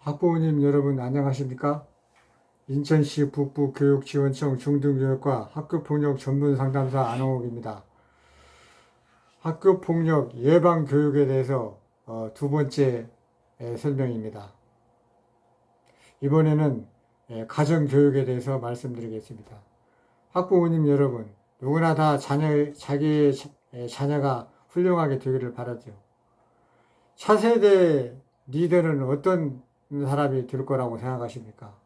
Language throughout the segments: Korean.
학부모님 여러분 안녕하십니까? 인천시 북부교육지원청 중등교육과 학교폭력 전문상담사 안홍욱입니다. 학교폭력 예방교육에 대해서 두 번째 설명입니다. 이번에는 가정교육에 대해서 말씀드리겠습니다. 학부모님 여러분, 누구나 다 자기의 자녀가 훌륭하게 되기를 바라죠. 차세대 리더는 어떤 사람이 될 거라고 생각하십니까?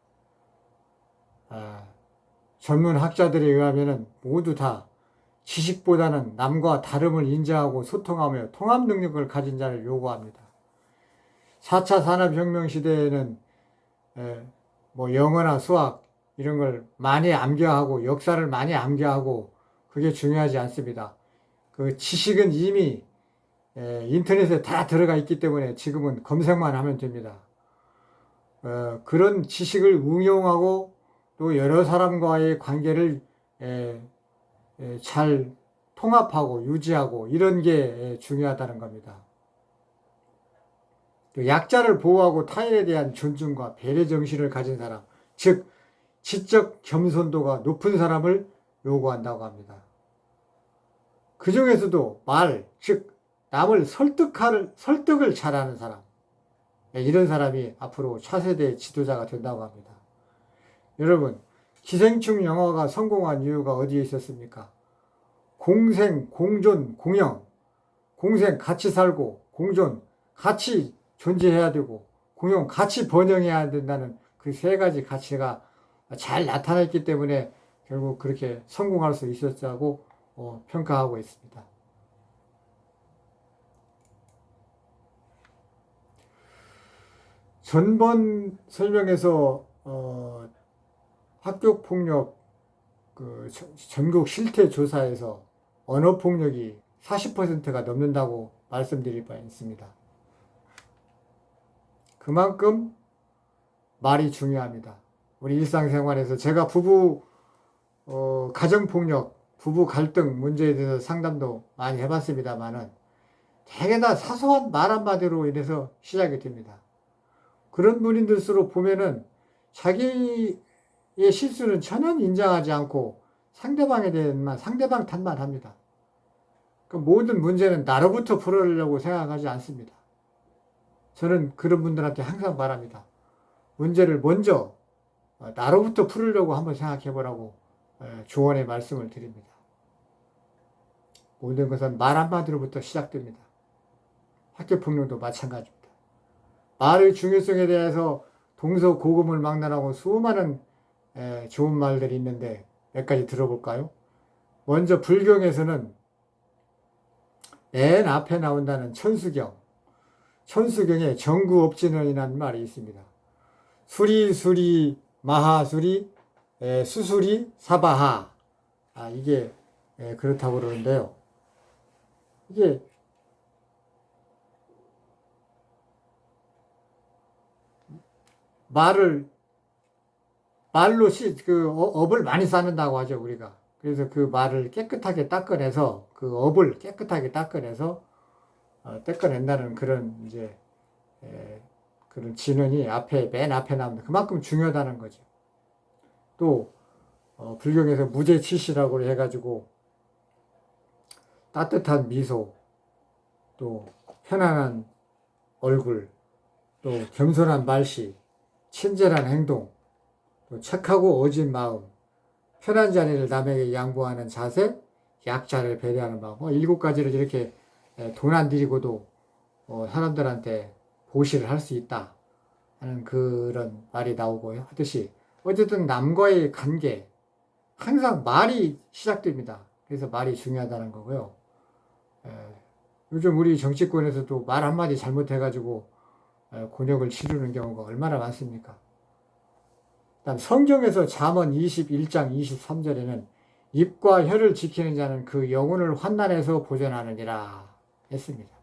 전문 학자들에 의하면 모두 다 지식보다는 남과 다름을 인정하고 소통하며 통합 능력을 가진 자를 요구합니다. 4차 산업혁명 시대에는 뭐 영어나 수학 이런 걸 많이 암기하고 역사를 많이 암기하고 그게 중요하지 않습니다. 그 지식은 이미 인터넷에 다 들어가 있기 때문에 지금은 검색만 하면 됩니다. 그런 지식을 응용하고 또 여러 사람과의 관계를 잘 통합하고 유지하고 이런 게 중요하다는 겁니다. 또 약자를 보호하고 타인에 대한 존중과 배려 정신을 가진 사람, 즉 지적 겸손도가 높은 사람을 요구한다고 합니다. 그 중에서도 즉 남을 설득을 잘하는 사람, 이런 사람이 앞으로 차세대 지도자가 된다고 합니다. 여러분, 기생충 영화가 성공한 이유가 어디에 있었습니까? 공생, 공존, 공영. 공생 같이 살고, 공존 같이 존재해야 되고, 공영 같이 번영해야 된다는 그 세 가지 가치가 잘 나타났기 때문에 결국 그렇게 성공할 수 있었다고 평가하고 있습니다. 전번 설명에서 학교폭력 전국 실태 조사에서 언어폭력이 40%가 넘는다고 말씀드릴 바 있습니다. 그만큼 말이 중요합니다. 우리 일상생활에서 제가 가정폭력, 부부 갈등 문제에 대해서 상담도 많이 해봤습니다만은 대개나 사소한 말 한마디로 인해서 시작이 됩니다. 그런 분들수록 보면은 자기의 실수는 전혀 인정하지 않고 상대방에 대한 상대방 탓만 합니다. 그 모든 문제는 나로부터 풀으려고 생각하지 않습니다. 저는 그런 분들한테 항상 말합니다. 문제를 먼저 나로부터 풀으려고 한번 생각해 보라고 조언의 말씀을 드립니다. 모든 것은 말 한마디로부터 시작됩니다. 학교폭력도 마찬가지입니다. 말의 중요성에 대해서 동서고금을 막론하고 수많은 좋은 말들이 있는데 몇 가지 들어볼까요? 먼저 불경에서는 맨 앞에 나온다는 천수경에 정구업진언이라는 말이 있습니다. 수리 마하수리 수수리 사바하, 이게 그렇다고 그러는데요. 이게 말로 업을 많이 쌓는다고 하죠, 우리가. 그래서 그 말을 깨끗하게 닦아내서 그 업을 깨끗하게 닦아내서 닦아낸다는 그런 이제 그런 진언이 맨 앞에 나옵니다. 그만큼 중요하다는 거죠. 또 불경에서 무죄치시라고 해가지고 따뜻한 미소, 또 편안한 얼굴, 또 겸손한 말씨, 친절한 행동, 또 착하고 어진 마음, 편한 자리를 남에게 양보하는 자세, 약자를 배려하는 마음, 7가지를 이렇게 돈 안 들이고도 사람들한테 보시를 할 수 있다 하는 그런 말이 나오고요. 하듯이 어쨌든 남과의 관계, 항상 말이 시작됩니다. 그래서 말이 중요하다는 거고요. 요즘 우리 정치권에서도 말 한마디 잘못해가지고 곤욕을 치르는 경우가 얼마나 많습니까? 다음 성경에서 잠언 21장 23절에는 입과 혀를 지키는 자는 그 영혼을 환난에서 보존하느니라 했습니다.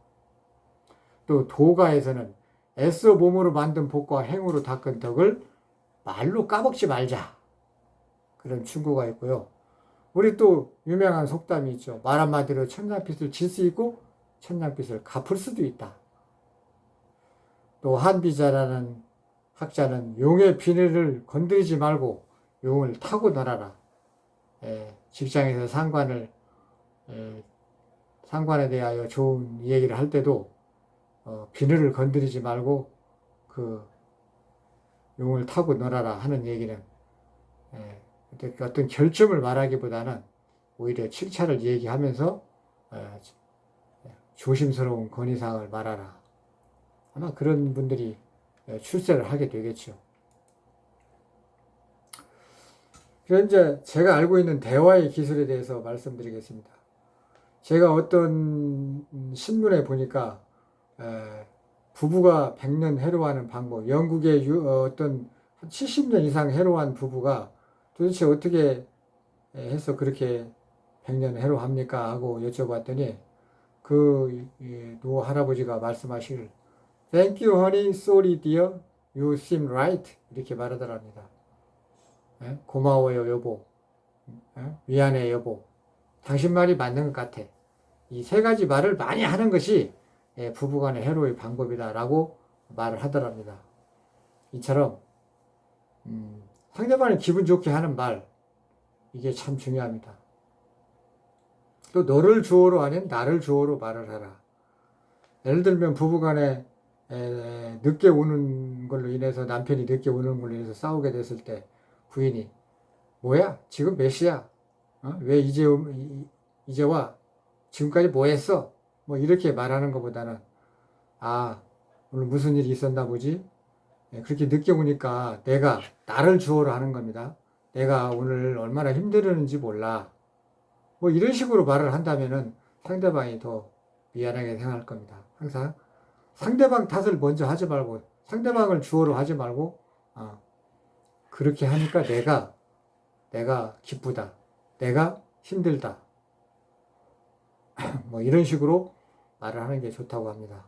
또 도가에서는 애써 몸으로 만든 복과 행으로 닦은 덕을 말로 까먹지 말자, 그런 충고가 있고요. 우리 또 유명한 속담이 있죠. 말 한마디로 천냥빚을 질 수 있고 천냥빚을 갚을 수도 있다. 또 한비자라는 학자는 용의 비늘을 건드리지 말고 용을 타고 놀아라. 직장에서 상관에 대하여 좋은 얘기를 할 때도 비늘을 건드리지 말고 그 용을 타고 놀아라 하는 얘기는 어떤 결점을 말하기보다는 오히려 칭찬을 얘기하면서 조심스러운 건의사항을 말하라. 아마 그런 분들이 출세를 하게 되겠죠. 그럼 이제 제가 알고 있는 대화의 기술에 대해서 말씀드리겠습니다. 제가 어떤 신문에 보니까 부부가 100년 해로하는 방법, 영국의 어떤 70년 이상 해로한 부부가 도대체 어떻게 해서 그렇게 100년 해로합니까? 하고 여쭤봤더니 그 노 할아버지가 말씀하시길 Thank you, honey. Sorry, dear. You seem right. 이렇게 말하더랍니다. 고마워요, 여보. 미안해, 여보. 당신 말이 맞는 것 같아. 이 세 가지 말을 많이 하는 것이 부부간의 해로의 방법이다라고 말을 하더랍니다. 이처럼 상대방을 기분 좋게 하는 말, 이게 참 중요합니다. 또 너를 주어로 아닌 나를 주어로 말을 하라. 예를 들면 부부간에 늦게 오는 걸로 인해서 남편이 늦게 오는 걸로 인해서 싸우게 됐을 때 부인이 뭐야? 지금 몇 시야? 왜 이제 와? 지금까지 뭐 했어? 뭐 이렇게 말하는 것보다는 오늘 무슨 일이 있었나 보지? 그렇게 늦게 오니까 나를 주어로 하는 겁니다. 내가 오늘 얼마나 힘들었는지 몰라. 뭐 이런 식으로 말을 한다면은 상대방이 더 미안하게 생각할 겁니다. 항상 상대방 탓을 먼저 하지 말고 상대방을 주어로 하지 말고 그렇게 하니까 내가 기쁘다. 내가 힘들다. 뭐 이런 식으로 말을 하는 게 좋다고 합니다.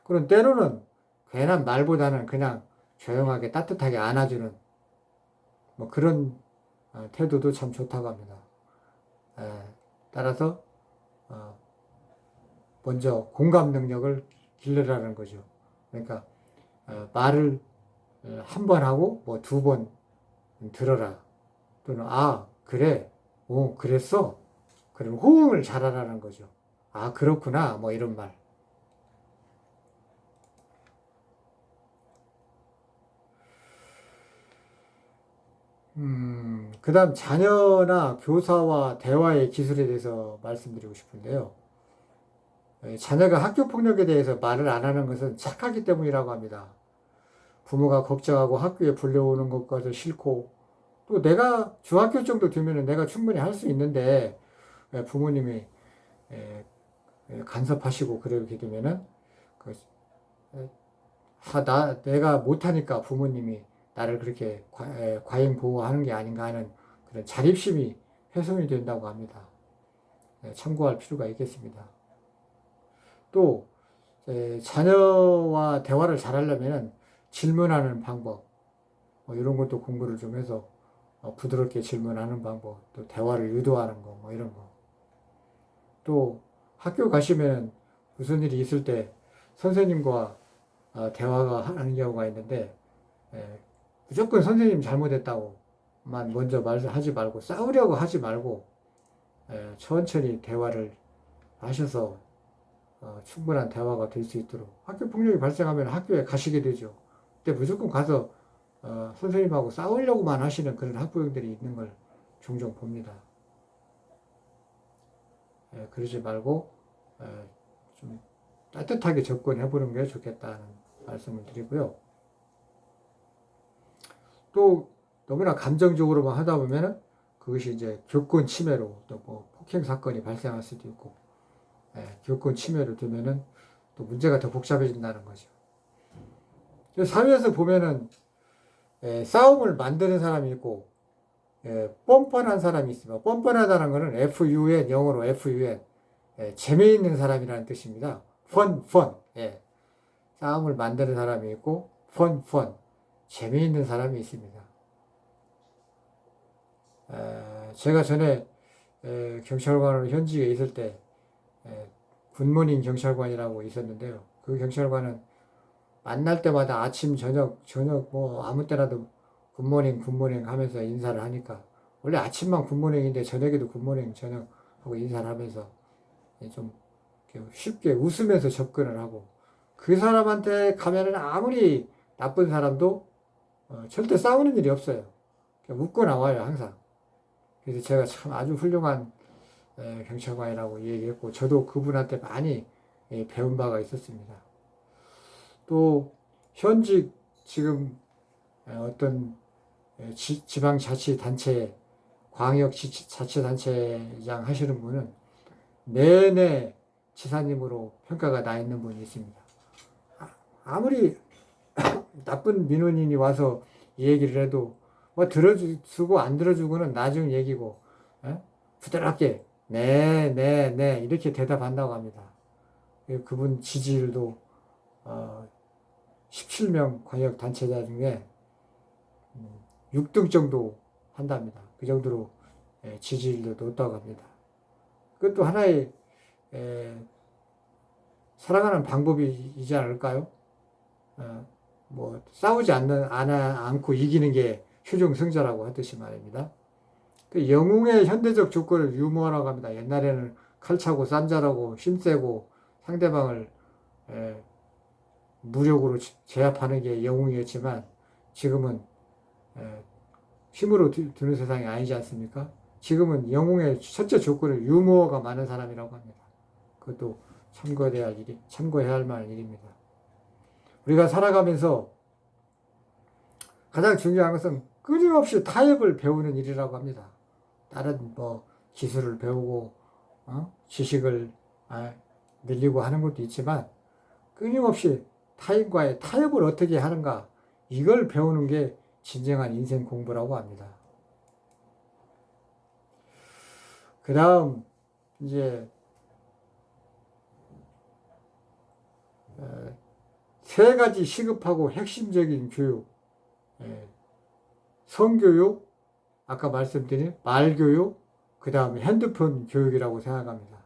그런 때로는 괜한 말보다는 그냥 조용하게 따뜻하게 안아주는 뭐 그런 태도도 참 좋다고 합니다. 따라서 먼저 공감 능력을 길러라는 거죠. 그러니까 말을 한 번 하고 뭐 2번 들어라. 또는 그래. 그랬어. 그럼 호응을 잘하라는 거죠. 그렇구나. 뭐 이런 말. 그 다음 자녀나 교사와 대화의 기술에 대해서 말씀드리고 싶은데요. 자녀가 학교 폭력에 대해서 말을 안 하는 것은 착하기 때문이라고 합니다. 부모가 걱정하고 학교에 불려오는 것까지 싫고 또 내가 중학교 정도 되면 내가 충분히 할 수 있는데 부모님이 간섭하시고 그러게 되면은 내가 못하니까 부모님이 나를 그렇게 과잉 보호하는 게 아닌가 하는 그런 자립심이 훼손이 된다고 합니다. 참고할 필요가 있겠습니다. 또 자녀와 대화를 잘하려면 질문하는 방법 뭐 이런 것도 공부를 좀 해서 부드럽게 질문하는 방법, 또 대화를 유도하는 거, 뭐 이런 거. 또 학교 가시면 무슨 일이 있을 때 선생님과 대화가 하는 경우가 있는데 무조건 선생님 잘못했다고만 먼저 말하지 말고 싸우려고 하지 말고 천천히 대화를 하셔서 충분한 대화가 될 수 있도록 학교 폭력이 발생하면 학교에 가시게 되죠. 근데 무조건 가서 선생님하고 싸우려고만 하시는 그런 학부형들이 있는 걸 종종 봅니다. 그러지 말고 좀 따뜻하게 접근해 보는 게 좋겠다는 말씀을 드리고요. 또 너무나 감정적으로만 하다 보면은 그것이 이제 교권 침해로 또 뭐 폭행 사건이 발생할 수도 있고 교권 침해로 되면은 또 문제가 더 복잡해진다는 거죠. 사회에서 보면은 싸움을 만드는 사람이 있고 뻔뻔한 사람이 있습니다. 뻔뻔하다는 것은 FUN, 영어로 FUN, 재미있는 사람이라는 뜻입니다. fun. 싸움을 만드는 사람이 있고 fun, 재미있는 사람이 있습니다. 제가 전에 경찰관으로 현직에 있을 때 굿모닝 경찰관이라고 있었는데요. 그 경찰관은 만날 때마다 아침, 저녁 뭐 아무 때라도 굿모닝 하면서 인사를 하니까 원래 아침만 굿모닝인데 저녁에도 굿모닝 저녁 하고 인사를 하면서 좀 쉽게 웃으면서 접근을 하고 그 사람한테 가면은 아무리 나쁜 사람도 절대 싸우는 일이 없어요. 그냥 웃고 나와요, 항상. 그래서 제가 참 아주 훌륭한 경찰관이라고 얘기했고 저도 그분한테 많이 배운 바가 있었습니다. 또 현직 지금 어떤 지방자치단체 광역자치단체장 하시는 분은 내내 지사님으로 평가가 나 있는 분이 있습니다. 아무리 나쁜 민원인이 와서 이 얘기를 해도 뭐 들어주고 안 들어주고는 나중 얘기고 부드럽게 네 이렇게 대답한다고 합니다. 그분 지지율도 17명 광역단체자 중에 6등 정도 한답니다. 그 정도로 지지율도 높다고 합니다. 그것도 하나의 살아가는 방법이지 않을까요? 뭐 싸우지 않고 이기는 게 효종승자라고 하듯이 말입니다. 그 영웅의 현대적 조건을 유머라고 합니다. 옛날에는 칼차고 쌈자라고 힘세고 상대방을 무력으로 제압하는 게 영웅이었지만 지금은 힘으로 드는 세상이 아니지 않습니까? 지금은 영웅의 첫째 조건은 유머가 많은 사람이라고 합니다. 그것도 참고해야 할 만한 일입니다. 우리가 살아가면서 가장 중요한 것은 끊임없이 타협을 배우는 일이라고 합니다. 다른 뭐 기술을 배우고 지식을 늘리고 하는 것도 있지만 끊임없이 타인과의 타협을 어떻게 하는가 이걸 배우는 게 진정한 인생 공부라고 합니다. 그 다음 이제 세 가지 시급하고 핵심적인 교육, 성교육, 아까 말씀드린 말교육, 그 다음에 핸드폰 교육이라고 생각합니다.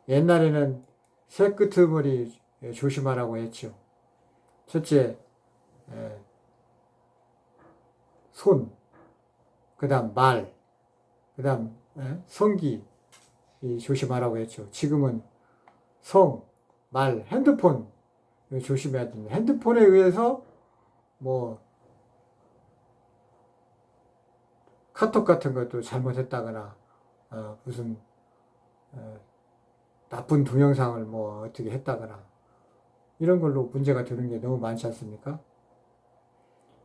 옛날에는 새끄트머리 조심하라고 했죠. 첫째, 손, 그 다음 말, 그 다음 성기 조심하라고 했죠. 지금은 성, 말, 핸드폰 조심해야 됩니다. 핸드폰에 의해서 뭐 카톡 같은 것도 잘못했다거나 무슨 나쁜 동영상을 뭐 어떻게 했다거나 이런 걸로 문제가 되는 게 너무 많지 않습니까?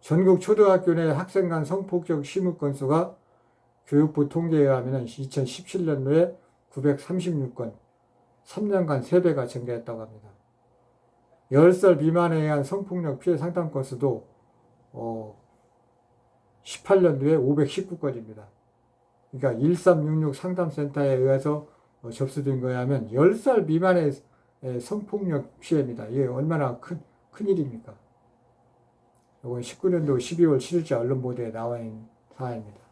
전국 초등학교 내 학생 간 성폭력 심의 건수가 교육부 통계에 의하면 2017년도에 936건, 3년간 3배가 증가했다고 합니다. 10살 미만에 의한 성폭력 피해 상담 건수도 18년도에 519건입니다. 그러니까 1366 상담센터에 의해서 접수된 거에 하면 10살 미만의 성폭력 피해입니다. 이게 얼마나 큰 일입니까? 이건 19년도 12월 7일자 언론 보도에 나와 있는 사안입니다.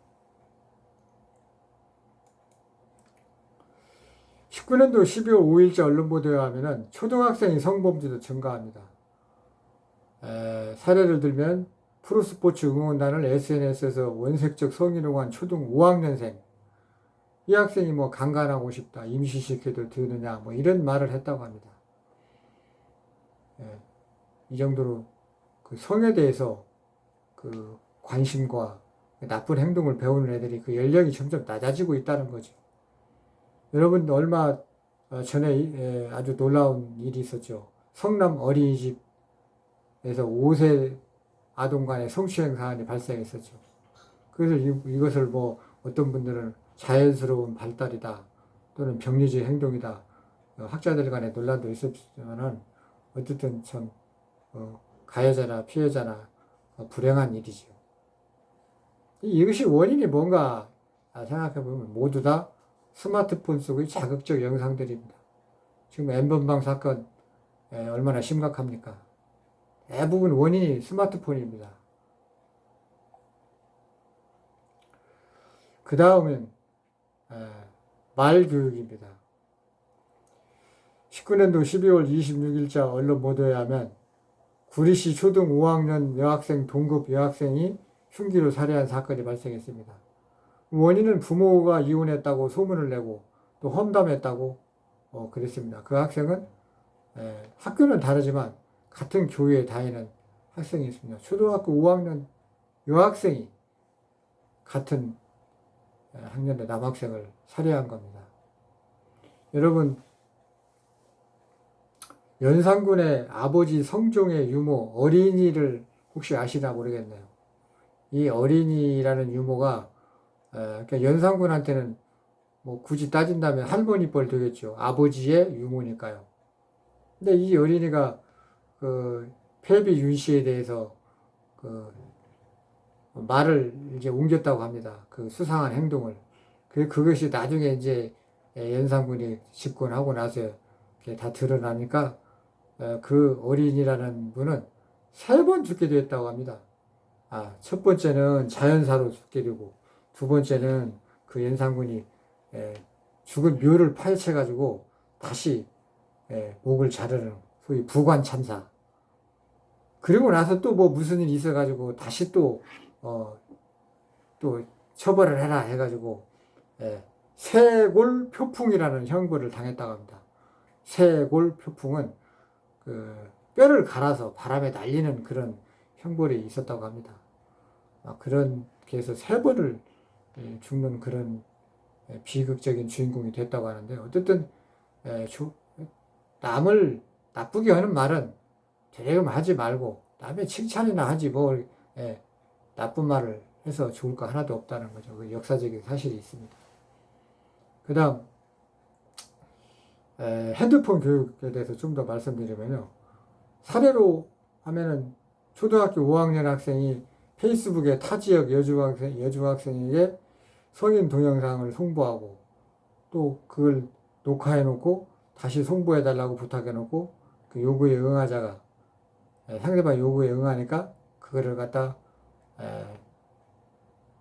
19년도 12월 5일자 언론 보도에 하면은 초등학생의 성범죄도 증가합니다. 사례를 들면 프로스포츠 응원단을 SNS에서 원색적 성희롱한 초등 5학년생 이 학생이 뭐 강간하고 싶다 임시시켜도 되느냐 뭐 이런 말을 했다고 합니다. 이 정도로 그 성에 대해서 그 관심과 나쁜 행동을 배우는 애들이 그 연령이 점점 낮아지고 있다는 거죠. 여러분 얼마 전에 아주 놀라운 일이 있었죠. 성남 어린이집에서 5세 아동 간의 성추행 사안이 발생했었죠. 그래서 이것을 뭐 어떤 분들은 자연스러운 발달이다 또는 병리적 행동이다 학자들 간의 논란도 있었지만은 어쨌든 참 가해자나 피해자나 불행한 일이죠. 이것이 원인이 뭔가 생각해보면 모두 다 스마트폰 속의 자극적 영상들입니다. 지금 N번방 사건 얼마나 심각합니까? 대부분 원인이 스마트폰입니다. 그 다음은 말교육입니다. 19년도 12월 26일자 언론 보도에 하면 구리시 초등 5학년 여학생 동급 여학생이 흉기로 살해한 사건이 발생했습니다. 원인은 부모가 이혼했다고 소문을 내고 또 험담했다고 그랬습니다. 그 학생은 학교는 다르지만 같은 교회에 다니는 학생이 있습니다. 초등학교 5학년 여학생이 같은 학년의 남학생을 살해한 겁니다. 여러분, 연산군의 아버지 성종의 유모 어린이를 혹시 아시나 모르겠네요. 이 어린이라는 유모가 그러니까 연산군한테는 뭐 굳이 따진다면 할머니 뻘 되겠죠. 아버지의 유모니까요. 근데 이 어린이가 그 패비 윤 씨에 대해서 그 말을 이제 옮겼다고 합니다. 그 수상한 행동을. 그것이 나중에 이제 연산군이 집권하고 나서 다 드러나니까 그 어린이라는 분은 3번 죽게 되었다고 합니다. 첫 번째는 자연사로 죽게 되고, 두 번째는 그 연산군이 죽은 묘를 파헤쳐가지고 다시 목을 자르는 소위 부관참사. 그리고 나서 또 뭐 무슨 일이 있어가지고 다시 또 처벌을 해라 해가지고 쇄골 표풍이라는 형벌을 당했다고 합니다. 쇄골 표풍은 그 뼈를 갈아서 바람에 날리는 그런 형벌이 있었다고 합니다. 그런 게서 3번을 죽는 그런 비극적인 주인공이 됐다고 하는데, 어쨌든 남을 나쁘게 하는 말은 되레금 하지 말고 남의 칭찬이나 하지 뭘 나쁜 말을 해서 좋을 거 하나도 없다는 거죠. 그 역사적인 사실이 있습니다. 그 다음 핸드폰 교육에 대해서 좀 더 말씀드리면요. 사례로 하면은 초등학교 5학년 학생이 페이스북에 타 지역 여중학생에게 성인 동영상을 송부하고 또 그걸 녹화해 놓고 다시 송부해 달라고 부탁해 놓고 그 요구에 응하자가 상대방 요구에 응하니까 그거를 갖다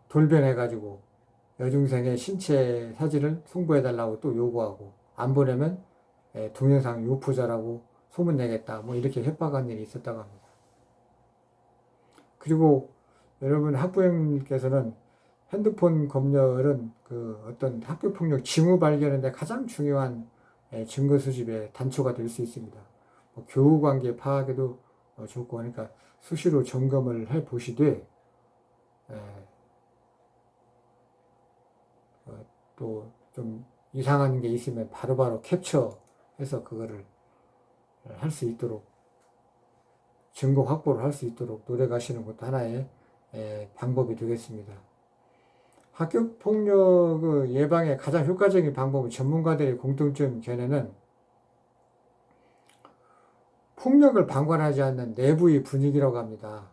돌변해 가지고 여중생의 신체 사진을 송부해 달라고 또 요구하고 안 보내면 동영상 유포자라고 소문내겠다 뭐 이렇게 협박한 일이 있었다고 합니다. 그리고 여러분 학부형님께서는 핸드폰 검열은 그 어떤 학교폭력 징후 발견인데 가장 중요한 증거 수집의 단초가 될 수 있습니다. 뭐 교우관계 파악에도 좋고 하니까 수시로 점검을 해 보시되 또 좀 이상한 게 있으면 바로바로 캡처해서 그거를 할 수 있도록 증거 확보를 할 수 있도록 노력하시는 것도 하나의 방법이 되겠습니다. 학교 폭력 예방의 가장 효과적인 방법은 전문가들의 공통점 견해는 폭력을 방관하지 않는 내부의 분위기라고 합니다.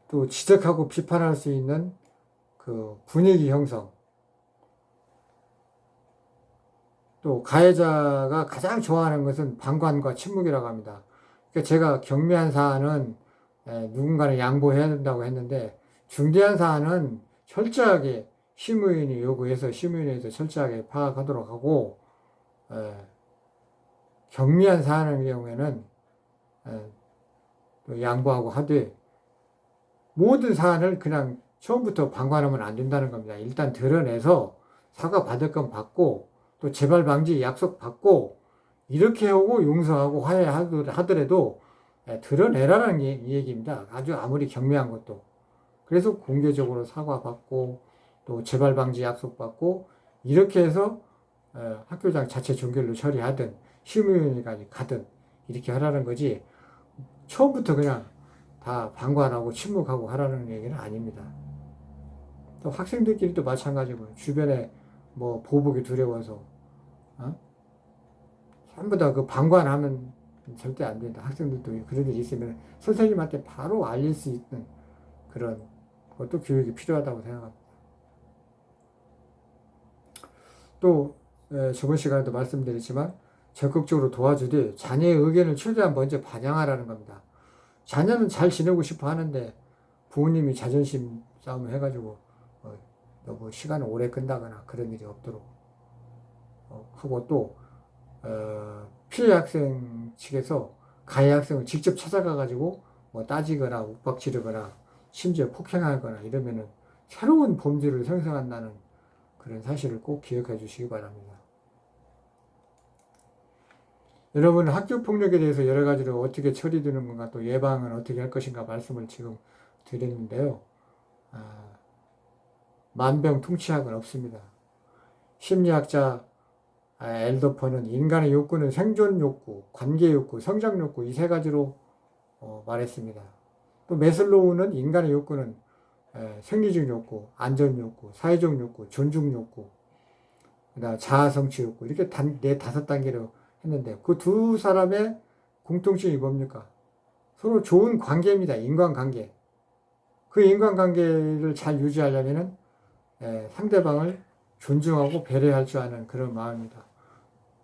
또 지적하고 비판할 수 있는 그 분위기 형성. 또 가해자가 가장 좋아하는 것은 방관과 침묵이라고 합니다. 그러니까 제가 경미한 사안은 누군가는 양보해야 된다고 했는데 중대한 사안은 철저하게 심의인이 요구해서 심의인에서 철저하게 파악하도록 하고 경미한 사안의 경우에는 또 양보하고 하되 모든 사안을 그냥 처음부터 방관하면 안 된다는 겁니다. 일단 드러내서 사과 받을 건 받고 또 재발 방지 약속 받고 이렇게 하고 용서하고 화해하더라도 드러내라는 얘기입니다. 아주 아무리 경미한 것도. 그래서 공개적으로 사과받고 또 재발 방지 약속 받고 이렇게 해서 학교장 자체 종결로 처리하든 심의위원회까지 가든 이렇게 하라는 거지 처음부터 그냥 다 방관하고 침묵하고 하라는 얘기는 아닙니다. 또 학생들끼리도 마찬가지고요. 주변에 뭐 보복이 두려워서 전부 다 그 방관하면 절대 안 된다. 학생들도 그런 일이 있으면 선생님한테 바로 알릴 수 있는 그런 것도 교육이 필요하다고 생각합니다. 또 저번 시간에도 말씀드렸지만 적극적으로 도와주되 자녀의 의견을 최대한 먼저 반영하라는 겁니다. 자녀는 잘 지내고 싶어 하는데 부모님이 자존심 싸움을 해가지고 너무 시간을 오래 끈다거나 그런 일이 없도록 하고 또 피해 학생 측에서 가해 학생을 직접 찾아가 가지고 뭐 따지거나 윽박지르거나 심지어 폭행하거나 이러면은 새로운 범죄를 생성한다는 그런 사실을 꼭 기억해 주시기 바랍니다. 여러분, 학교 폭력에 대해서 여러 가지로 어떻게 처리되는 건가, 또 예방은 어떻게 할 것인가 말씀을 지금 드렸는데요. 만병통치약은 없습니다. 심리학자 엘더퍼는 인간의 욕구는 생존 욕구, 관계 욕구, 성장 욕구 이 세 가지로 말했습니다. 또 메슬로우는 인간의 욕구는 생리적 욕구, 안전 욕구, 사회적 욕구, 존중 욕구, 그다음 자아 성취 욕구 이렇게 네 다섯 단계로 했는데 그 두 사람의 공통점이 뭡니까? 서로 좋은 관계입니다. 인간관계. 그 인간관계를 잘 유지하려면은 상대방을 존중하고 배려할 줄 아는 그런 마음입니다.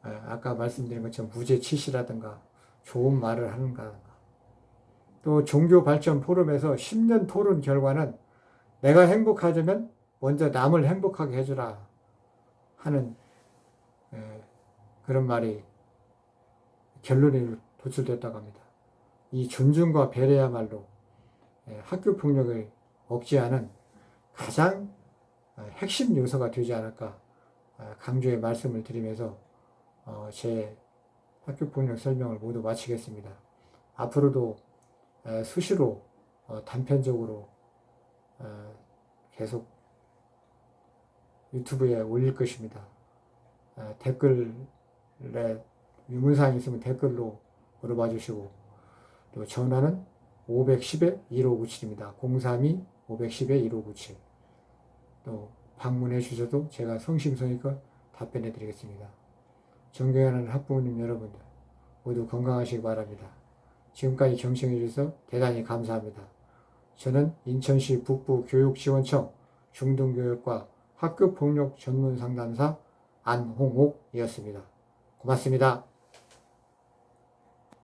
아까 말씀드린 것처럼 무죄치시라든가 좋은 말을 하는가. 또 종교 발전 포럼에서 10년 토론 결과는 내가 행복하려면 먼저 남을 행복하게 해주라 하는 그런 말이 결론이 도출됐다고 합니다. 이 존중과 배려야말로 학교 폭력을 억제하는 가장 핵심 요소가 되지 않을까 강조의 말씀을 드리면서 제 학교 폭력 설명을 모두 마치겠습니다. 앞으로도 수시로 단편적으로 계속 유튜브에 올릴 것입니다. 댓글에 의문사항이 있으면 댓글로 물어봐 주시고 또 전화는 510-1597입니다. 032-510-1597 또 방문해 주셔도 제가 성심성의껏 답변해 드리겠습니다. 존경하는 학부모님 여러분들 모두 건강하시기 바랍니다. 지금까지 경청해 주셔서 대단히 감사합니다. 저는 인천시 북부교육지원청 중등교육과 학교폭력 전문상담사 안홍옥이었습니다. 고맙습니다.